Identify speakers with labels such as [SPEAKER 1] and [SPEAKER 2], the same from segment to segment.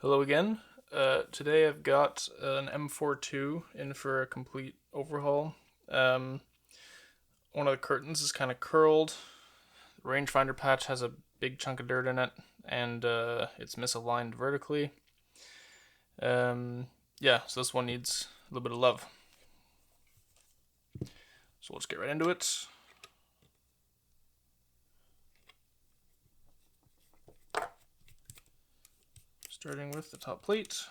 [SPEAKER 1] Hello again. Today I've got an M4-2 in for a complete overhaul. One of the curtains is kind of curled. The rangefinder patch has a big chunk of dirt in it, and it's misaligned vertically. Yeah, so this one needs a little bit of love. So let's get right into it. Starting with the top plate.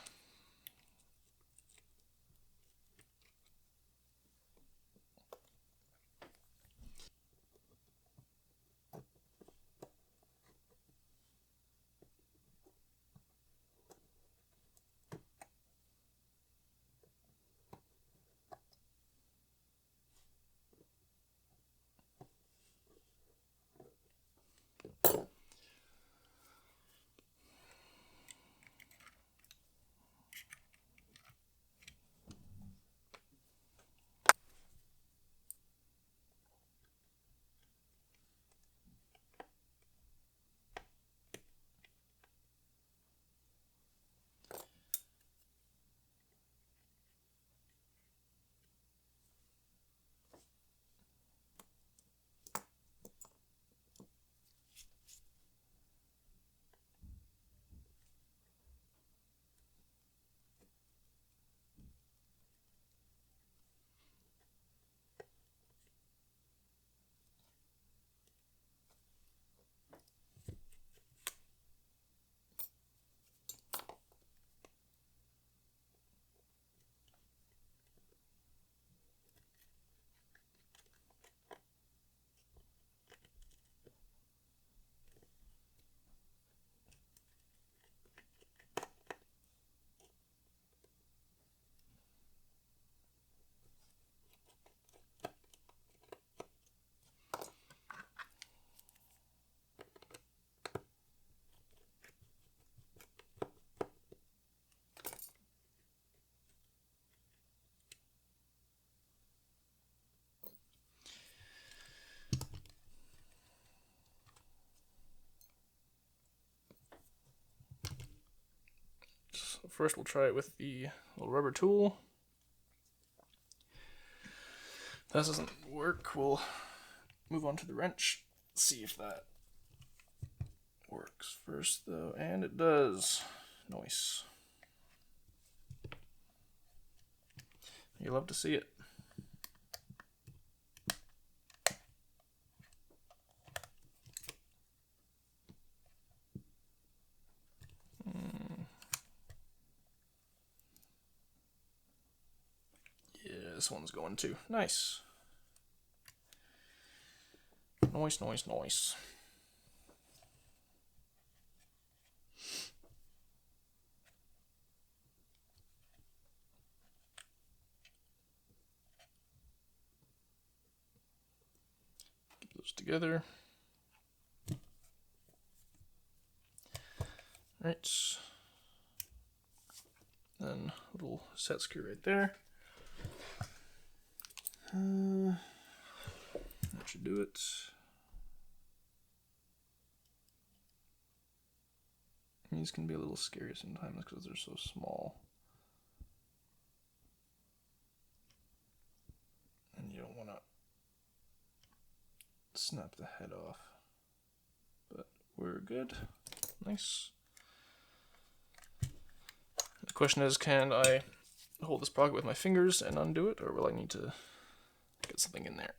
[SPEAKER 1] So first we'll try it with the little rubber tool. If that doesn't work, we'll move on to the wrench, see if that works first though, and it does. Nice. You love to see it. Yeah, this one's going too. Nice. Nice, nice, nice. Get those together. Right. Then a little set screw right there. That should do it. These can be a little scary sometimes because they're so small. And you don't want to snap the head off. But we're good. Nice. The question is, can I hold this sprocket with my fingers and undo it, or will I need to get something in there?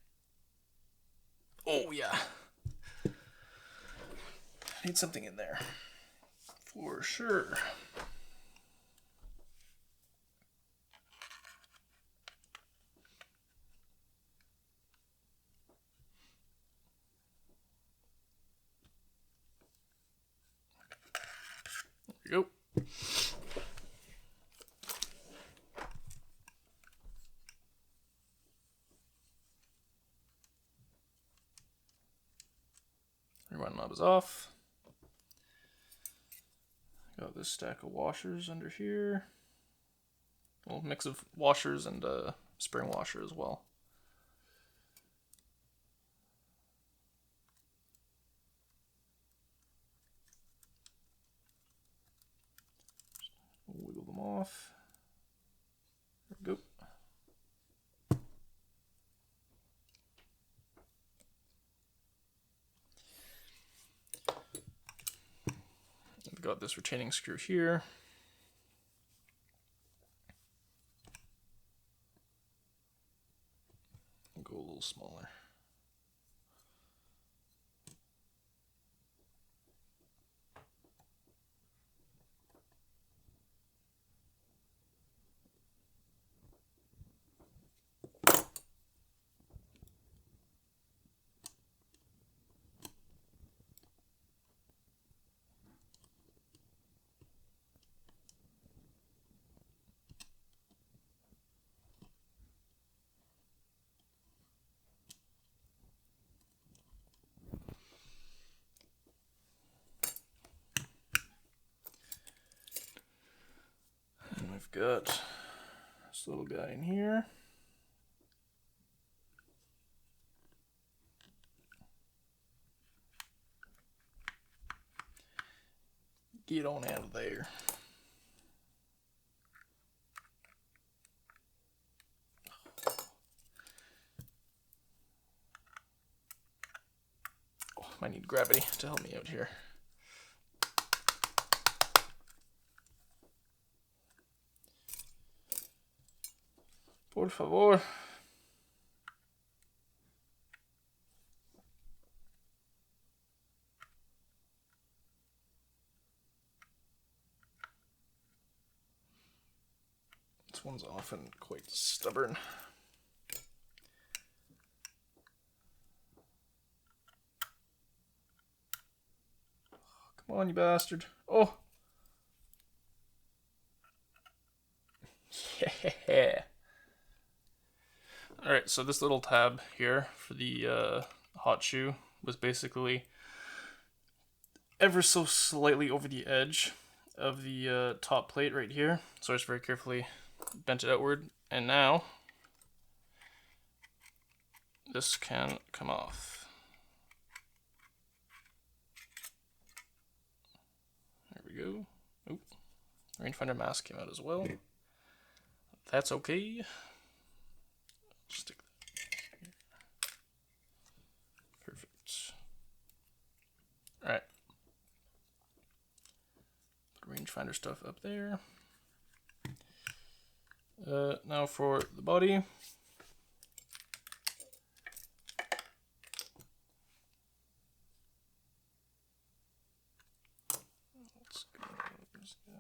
[SPEAKER 1] Oh yeah. Need something in there. For sure. There we go. Rewind knob is off. Got this stack of washers under here. A little mix of washers and a spring washer as well. off. There we go. We've got this retaining screw here. I'll go a little smaller. We've got this little guy in here. Get on out of there. Oh, might need gravity to help me out here. Por favor. This one's often quite stubborn. Come on, you bastard. Oh! Yeah. Alright, so this little tab here for the hot shoe was basically ever so slightly over the edge of the top plate right here. So I just very carefully bent it outward, and now this can come off. There we go. Oop. Rangefinder mask came out as well. That's okay. Stick that here. Perfect. Alright. Rangefinder stuff up there. Now for the body. Let's go with this guy.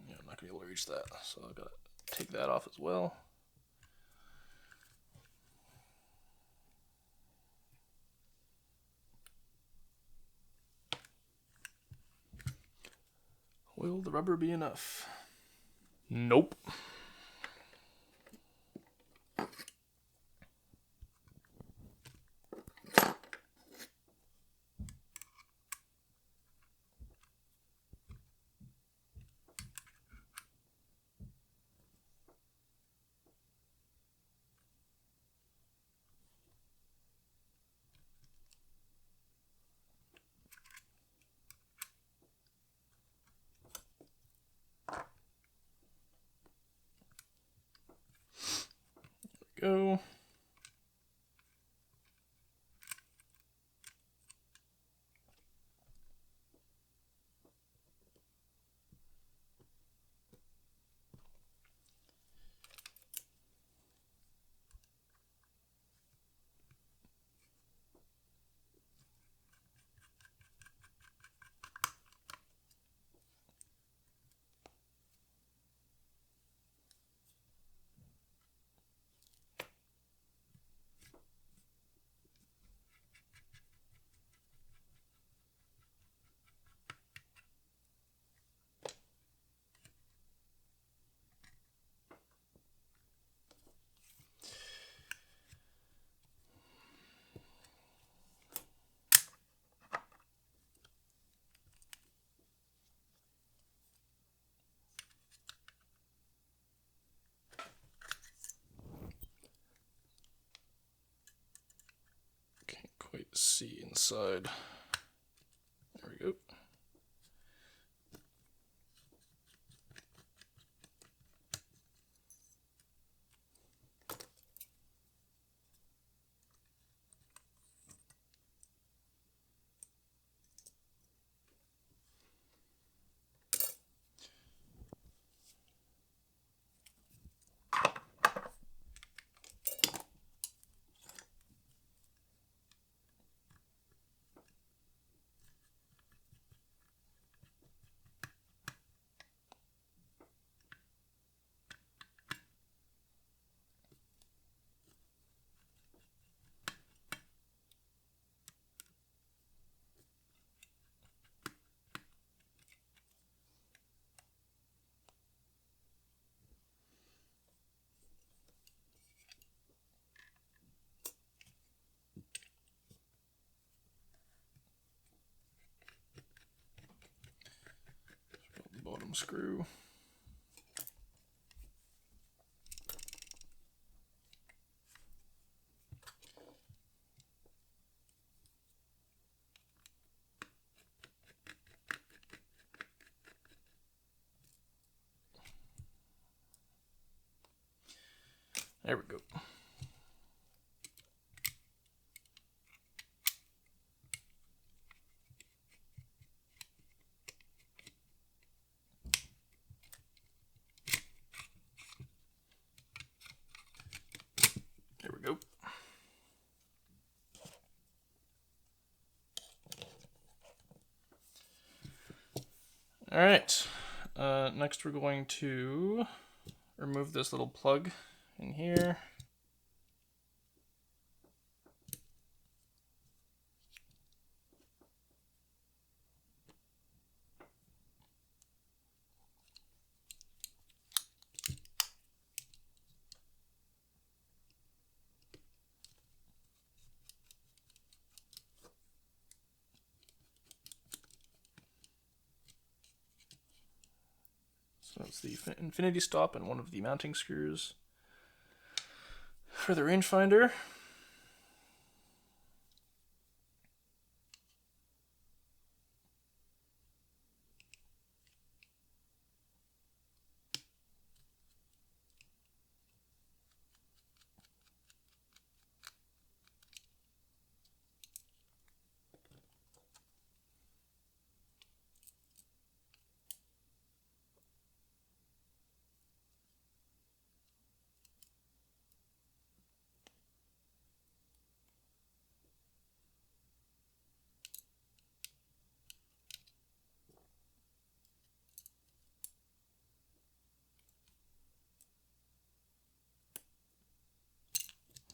[SPEAKER 1] Not gonna be able to reach that, so I've got to take that off as well. Will the rubber be enough? Nope. Go. quite see inside. There we go. Bottom screw. There we go. There we go. All right. Next, we're going to remove this little plug in here. So that's the infinity stop and one of the mounting screws for the rangefinder.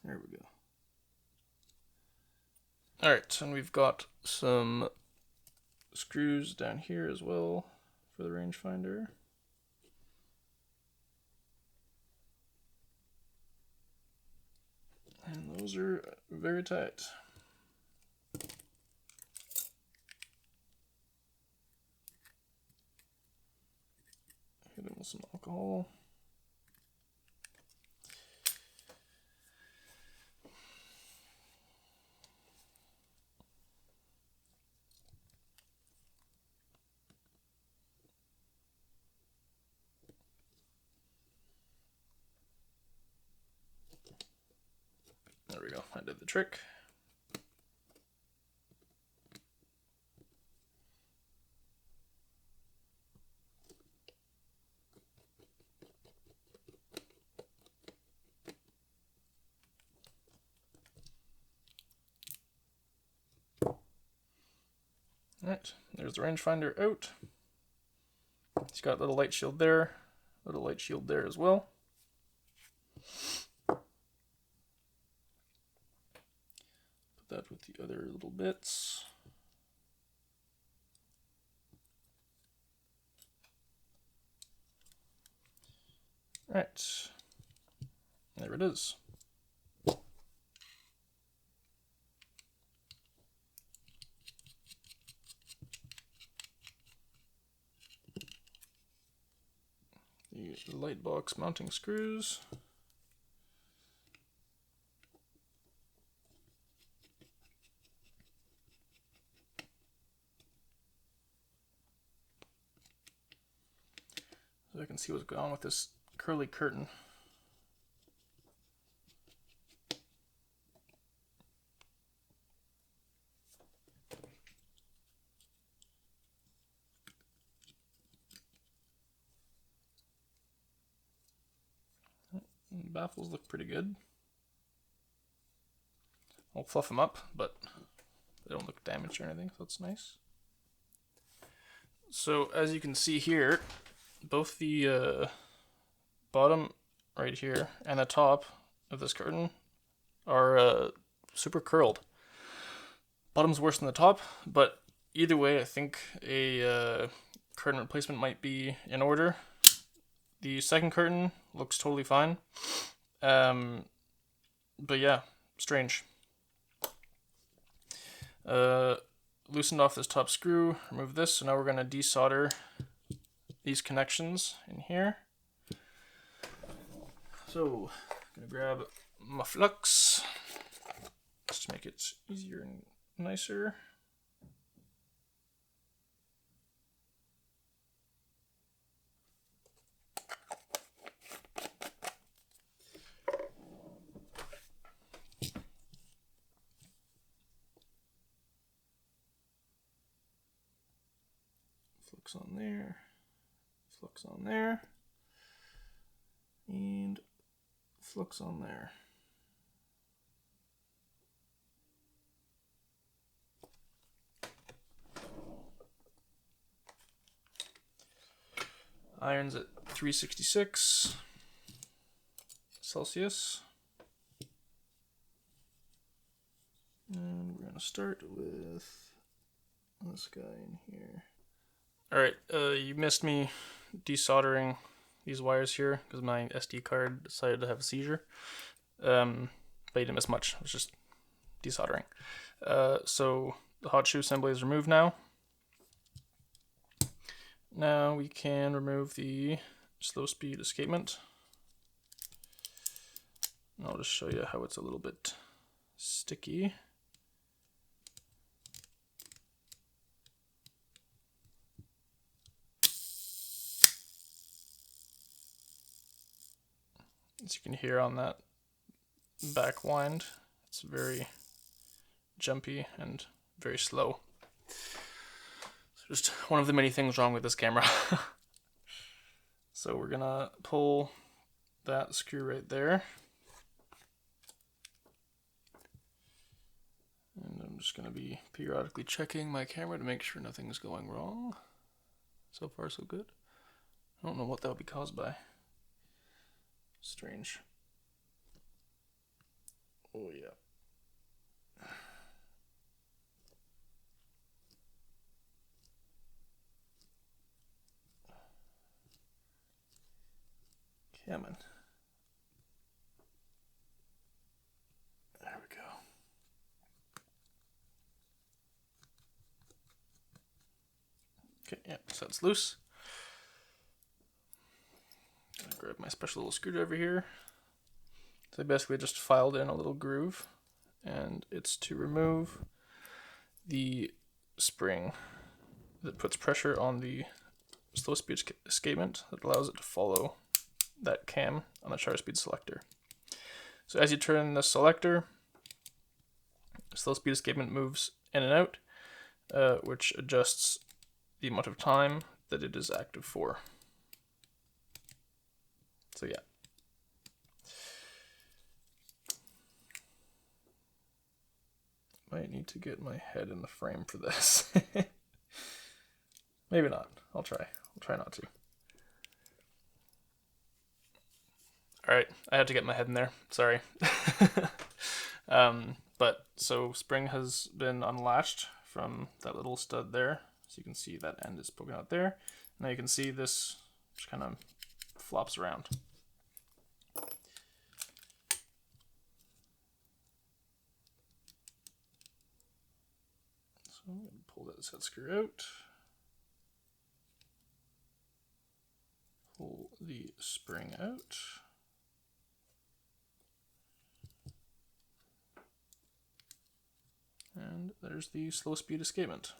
[SPEAKER 1] There we go. All right, and we've got some screws down here as well for the rangefinder. And those are very tight. Hit it with some alcohol. There we go, I did the trick. Alright, there's the rangefinder out. It's got a little light shield there, little light shield there as well. Put that with the other little bits. Alright, there it is. The light box mounting screws. so I can see what's going on with this curly curtain. Baffles look pretty good. I'll fluff them up, but they don't look damaged or anything, so that's nice. So as you can see here, both the bottom right here and the top of this curtain are super curled. Bottom's worse than the top, but either way, I think a curtain replacement might be in order. The second curtain looks totally fine. But yeah, strange. Loosened off this top screw, remove this, so now we're going to desolder these connections in here. So, I'm going to grab my flux, just to make it easier and nicer. Flux on there, flux on there, and flux on there. Iron's at 366 Celsius. And we're going to start with this guy in here. Alright, you missed me desoldering these wires here because my SD card decided to have a seizure. But you didn't miss much, it was just desoldering. So the hot shoe assembly is removed now. Now we can remove the slow speed escapement. And I'll just show you how it's a little bit sticky. As you can hear on that back wind, it's very jumpy and very slow. So just one of the many things wrong with this camera. So we're gonna pull that screw right there. And I'm just gonna be periodically checking my camera to make sure nothing's going wrong. So far so good. I don't know what that would be caused by. Strange. Oh yeah. Come on. There we go. Okay, yeah, so it's loose. Gonna grab my special little screwdriver here. So I basically just filed in a little groove, and it's to remove the spring that puts pressure on the slow speed escapement that allows it to follow that cam on the shutter speed selector. So as you turn the selector, slow speed escapement moves in and out, which adjusts the amount of time that it is active for. So yeah. Might need to get my head in the frame for this. Maybe not. I'll try. I'll try not to. Alright, I had to get my head in there. Sorry. But so spring has been unlatched from that little stud there. So you can see that end is poking out there. Now you can see this just kind of flops around. So I'm going to pull that set screw out. Pull the spring out. And there's the slow speed escapement.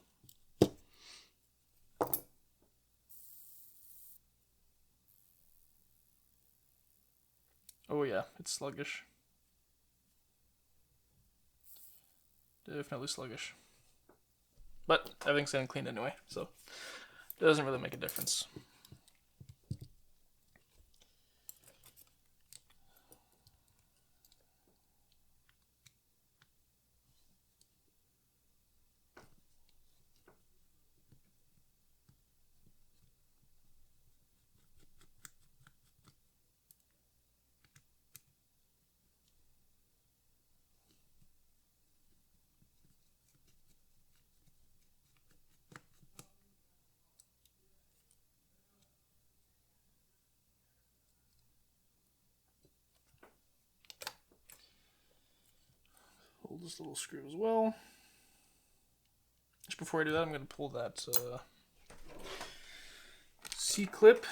[SPEAKER 1] yeah, it's sluggish. Definitely sluggish. But everything's getting cleaned anyway, so it doesn't really make a difference. Hold this little screw as well. Just before I do that, I'm going to pull that C-clip.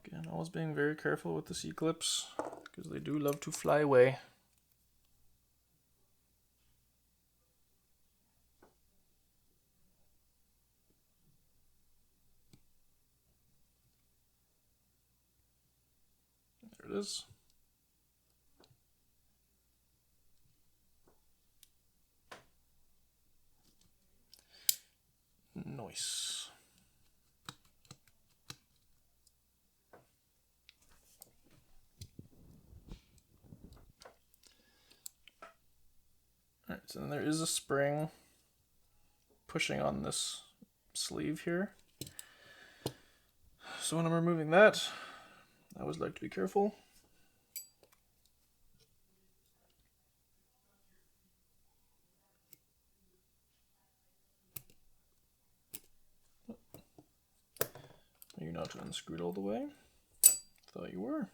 [SPEAKER 1] Again, always being very careful with the C-clips, because they do love to fly away. There it is. Nice. Alright, so then there is a spring pushing on this sleeve here. So when I'm removing that, I always like to be careful. You're not unscrewed all the way. Thought you were.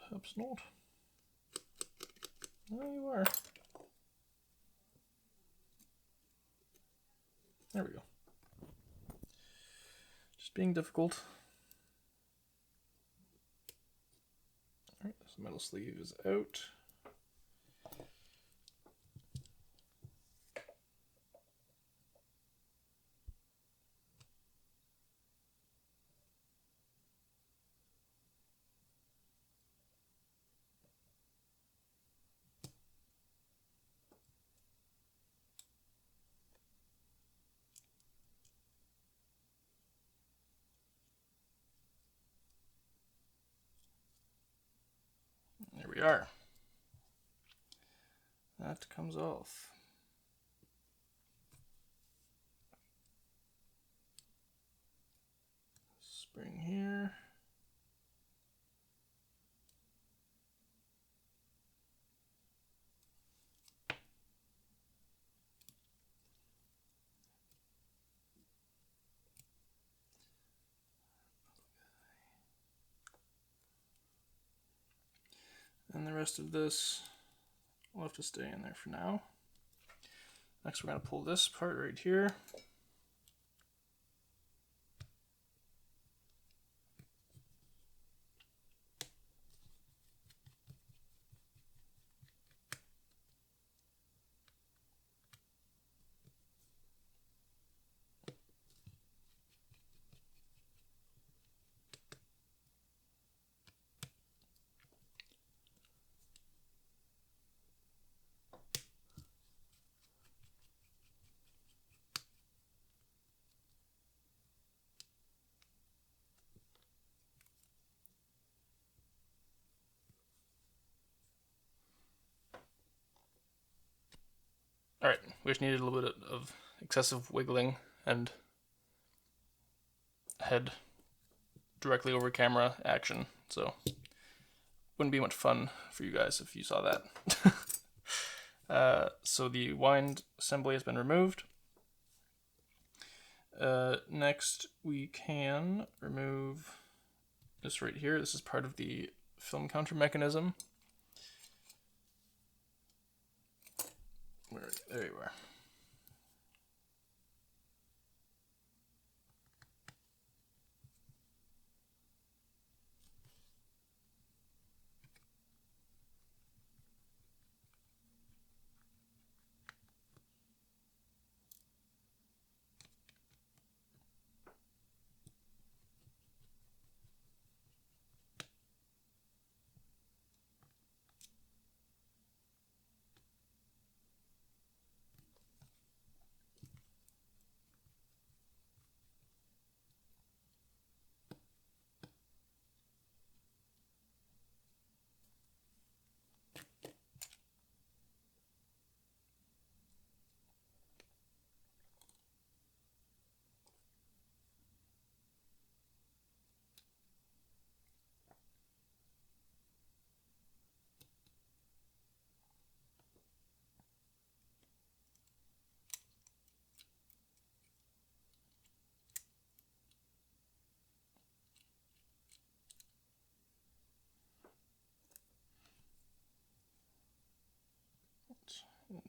[SPEAKER 1] Perhaps not. There you are. There we go. Just being difficult. Alright, this metal sleeve is out. There we are. That comes off. Spring here. And the rest of this will have to stay in there for now. Next, we're going to pull this part right here. Alright, we just needed a little bit of excessive wiggling and head directly over camera action, so wouldn't be much fun for you guys if you saw that. So the wind assembly has been removed. Next we can remove this right here. This is part of the film counter mechanism. There you are.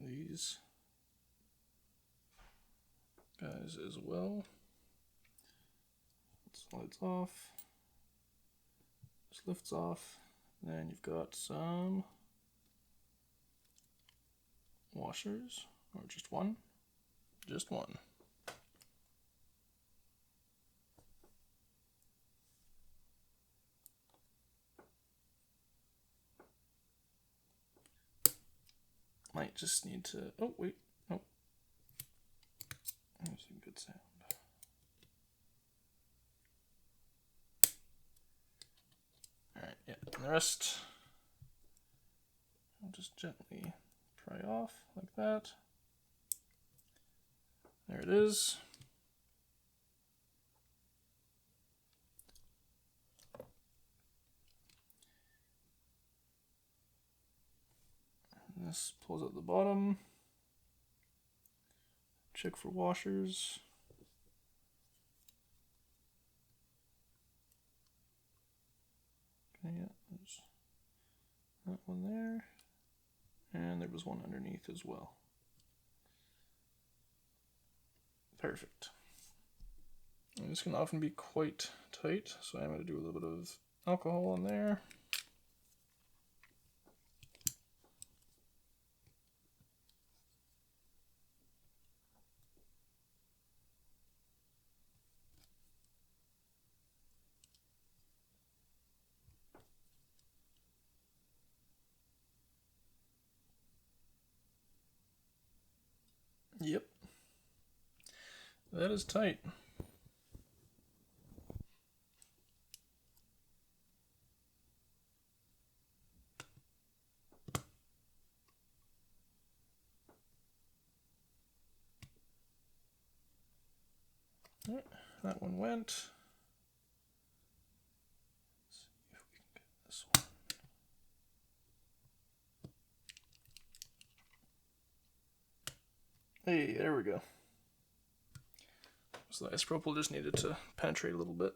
[SPEAKER 1] these guys as well. It slides off, just lifts off. Then you've got some washers, or just one? Just one. Might just need to, oh wait, oh. There's a good sound. Alright, yeah, and the rest, I'll just gently pry off like that. There it is. And this pulls out the bottom. Check for washers. Okay, yeah, there's that one there. And there was one underneath as well. Perfect. And this can often be quite tight, so I'm going to do a little bit of alcohol in there. Yep. That is tight. Right, that one went. Let's see if we can get this one. Hey, there we go. So the isopropyl just needed to penetrate a little bit.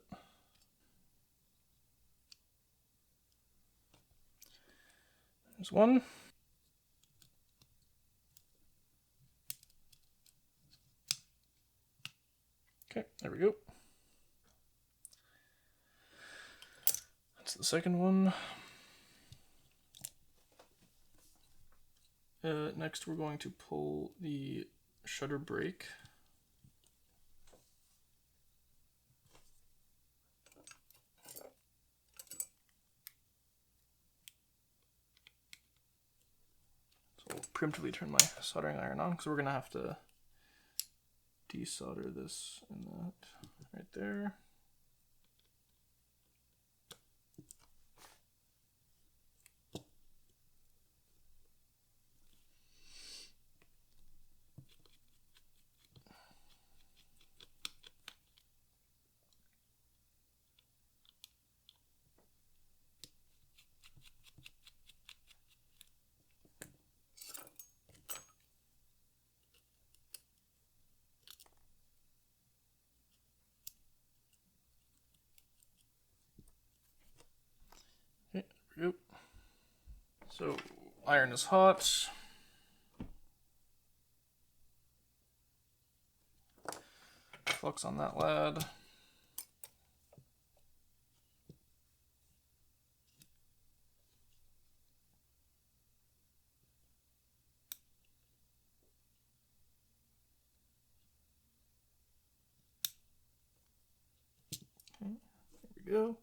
[SPEAKER 1] There's one. Okay, there we go. That's the second one. Next we're going to pull the shutter brake. So I'll preemptively turn my soldering iron on because we're going to have to desolder this and that right there. Okay, there we go. So iron is hot. Flux on that lad. Okay, there we go.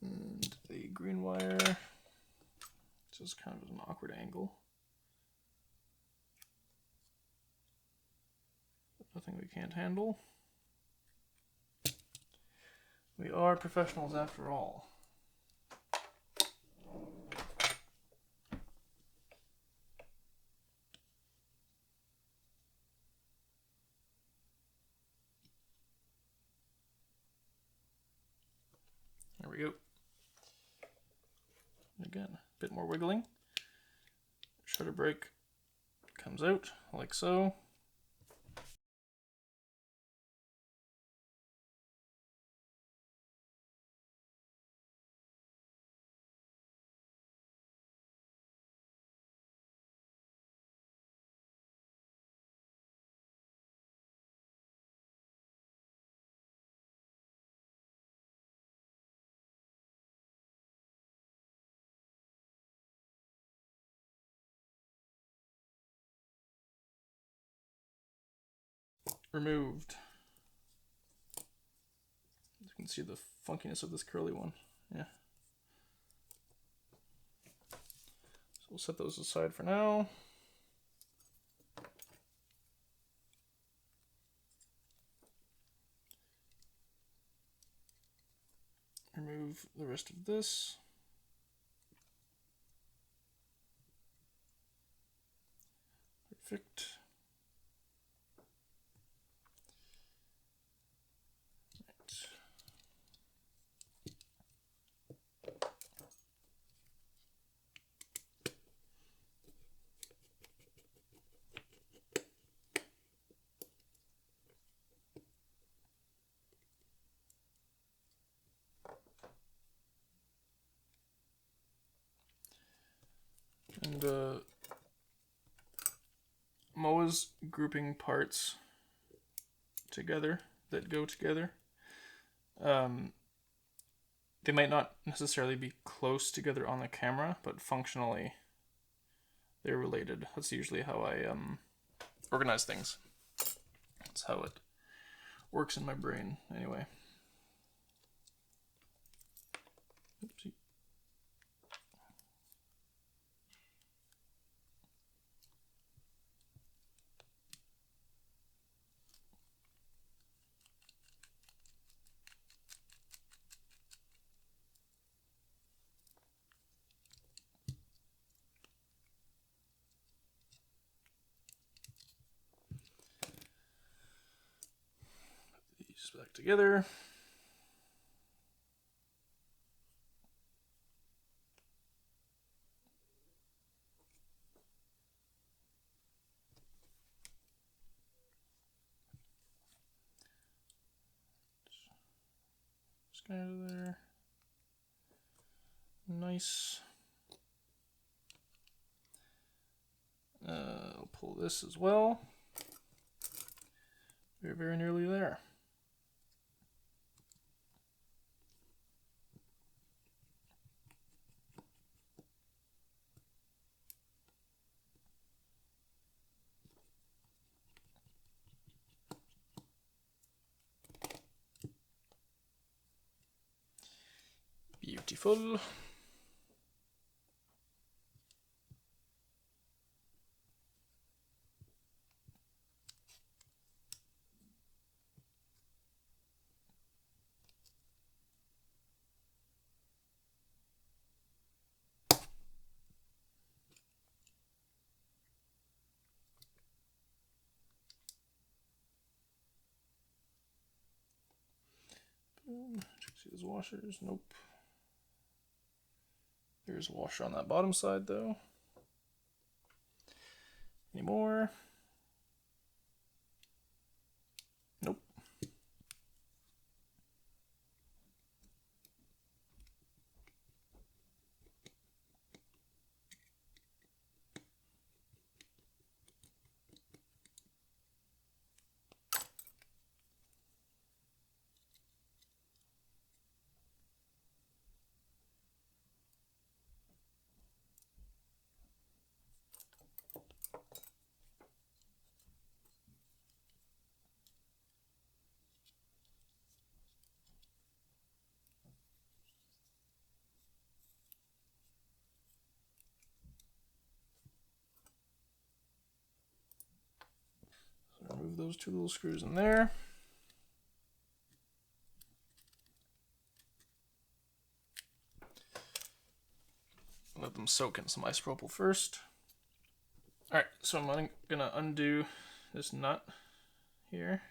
[SPEAKER 1] And the green wire. This is kind of an awkward angle. Nothing we can't handle. We are professionals after all. There we go. Again, a bit more wiggling. Shutter brake comes out like so. removed. You can see the funkiness of this curly one. Yeah. So we'll set those aside for now. Remove the rest of this. Perfect. And MOA's grouping parts together that go together. They might not necessarily be close together on the camera, but functionally they're related. That's usually how I organize things. That's how it works in my brain, anyway. Oopsie. Put these back together. Just get out of there. Nice. I'll pull this as well. We're very nearly there. Beautiful. Check see those washers. Nope. There's a washer on that bottom side though. Any more? Nope. So remove those two little screws in there. Let them soak in some isopropyl first. Alright, so I'm gonna undo this nut here.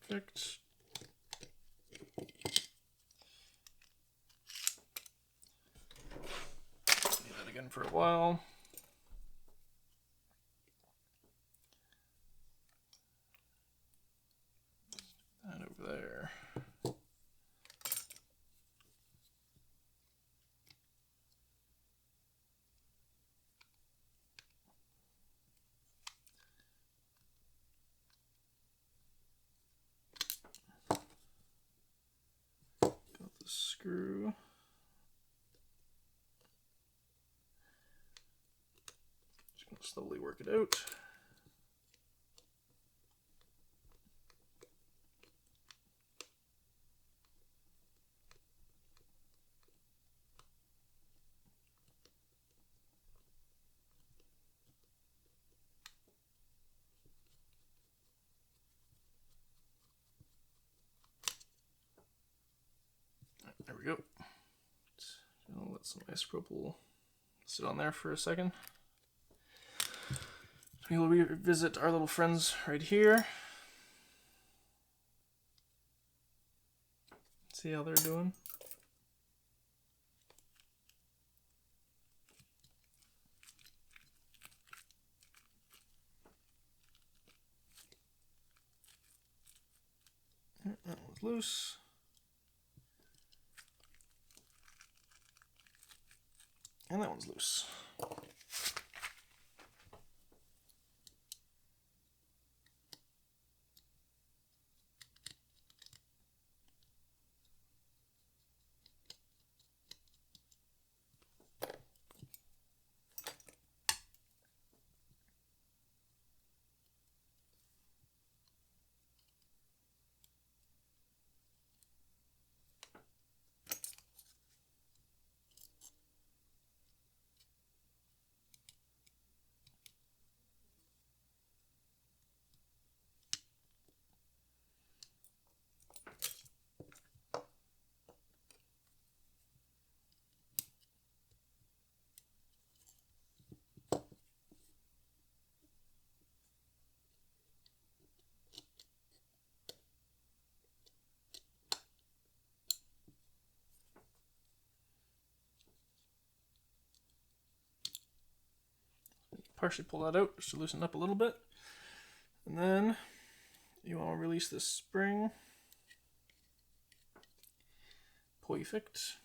[SPEAKER 1] Perfect. Do that again for a while. And over there. Got the screw slowly work it out. There we go. I'll let some isopropyl sit on there for a second. We'll revisit our little friends right here. See how they're doing. That one's loose. And that one's loose. Partially pull that out just to loosen up a little bit. And then you want to release this spring. Perfect.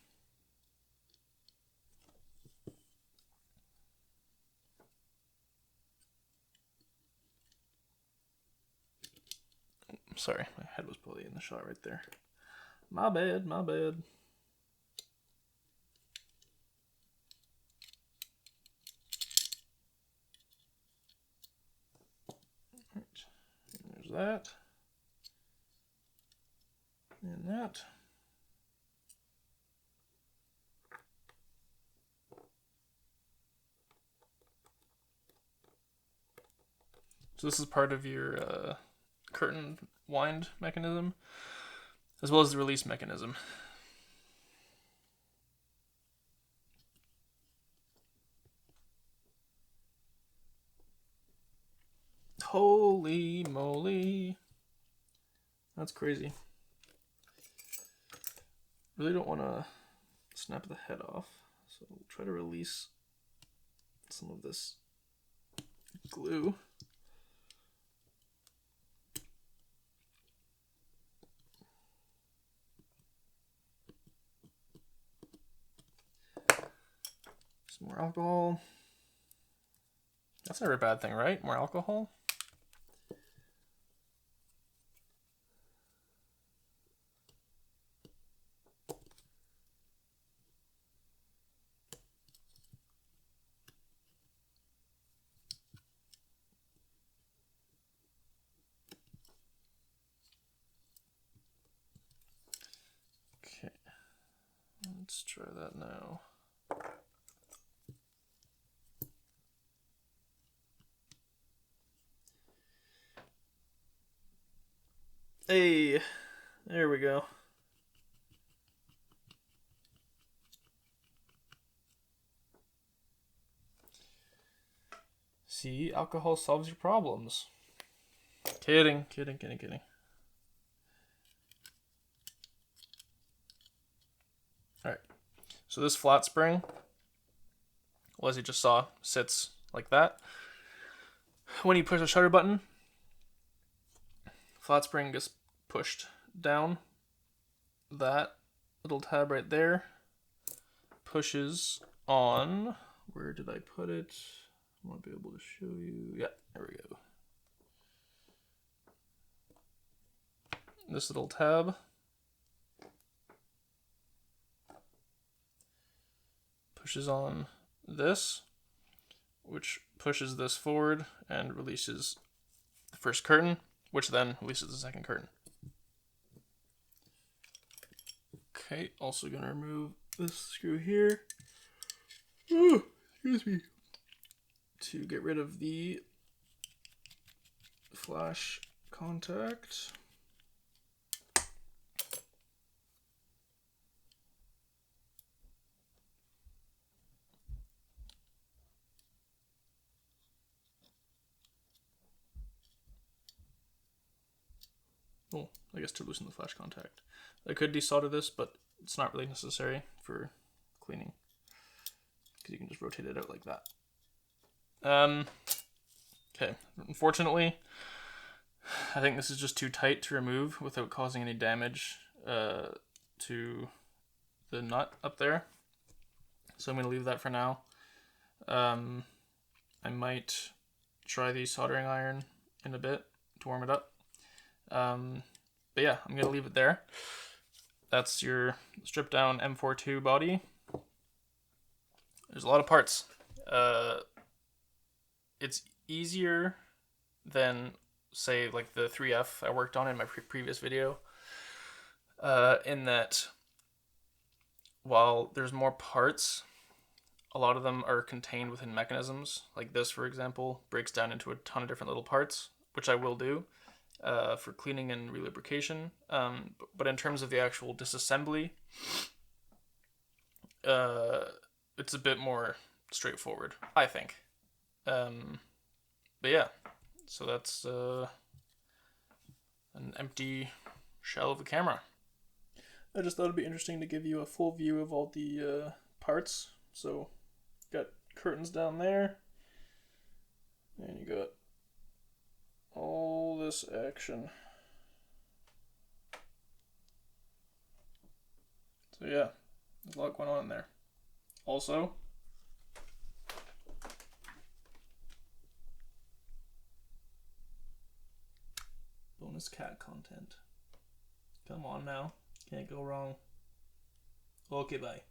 [SPEAKER 1] Sorry, my head was probably in the shot right there. My bad, my bad. Right. There's that. And that. So this is part of your curtain wind mechanism, as well as the release mechanism. Holy moly. That's crazy. Really don't want to snap the head off, so we'll try to release some of this glue. Some more alcohol. That's never a bad thing, right? More alcohol? Okay, let's try that now. Hey, there we go. See, alcohol solves your problems. Kidding, kidding, kidding, kidding. Alright, so this flat spring, well, as you just saw, sits like that. When you push the shutter button, flat spring gets pushed down. That little tab right there pushes on. Where did I put it? I want to be able to show you. Yeah, there we go. This little tab pushes on this, which pushes this forward and releases the first curtain, which then releases the second curtain. Okay, also gonna remove this screw here. Ooh, excuse me. To get rid of the flash contact. Oh, I guess to loosen the flash contact. I could desolder this, but it's not really necessary for cleaning, because you can just rotate it out like that. Okay, unfortunately, I think this is just too tight to remove without causing any damage to the nut up there. So I'm going to leave that for now. I might try the soldering iron in a bit to warm it up. But yeah, I'm going to leave it there. That's your stripped down M4-2 body. There's a lot of parts. It's easier than, say, like the 3F I worked on in my previous video, in that while there's more parts, a lot of them are contained within mechanisms. Like this, for example, breaks down into a ton of different little parts, which I will do for cleaning and relubrication. But in terms of the actual disassembly, it's a bit more straightforward, I think. But yeah, so that's an empty shell of the camera. I just thought it'd be interesting to give you a full view of all the parts. So, got curtains down there, and you got all this action. So yeah, there's a lot going on in there. Also, bonus cat content. Come on now, can't go wrong. Okay, bye.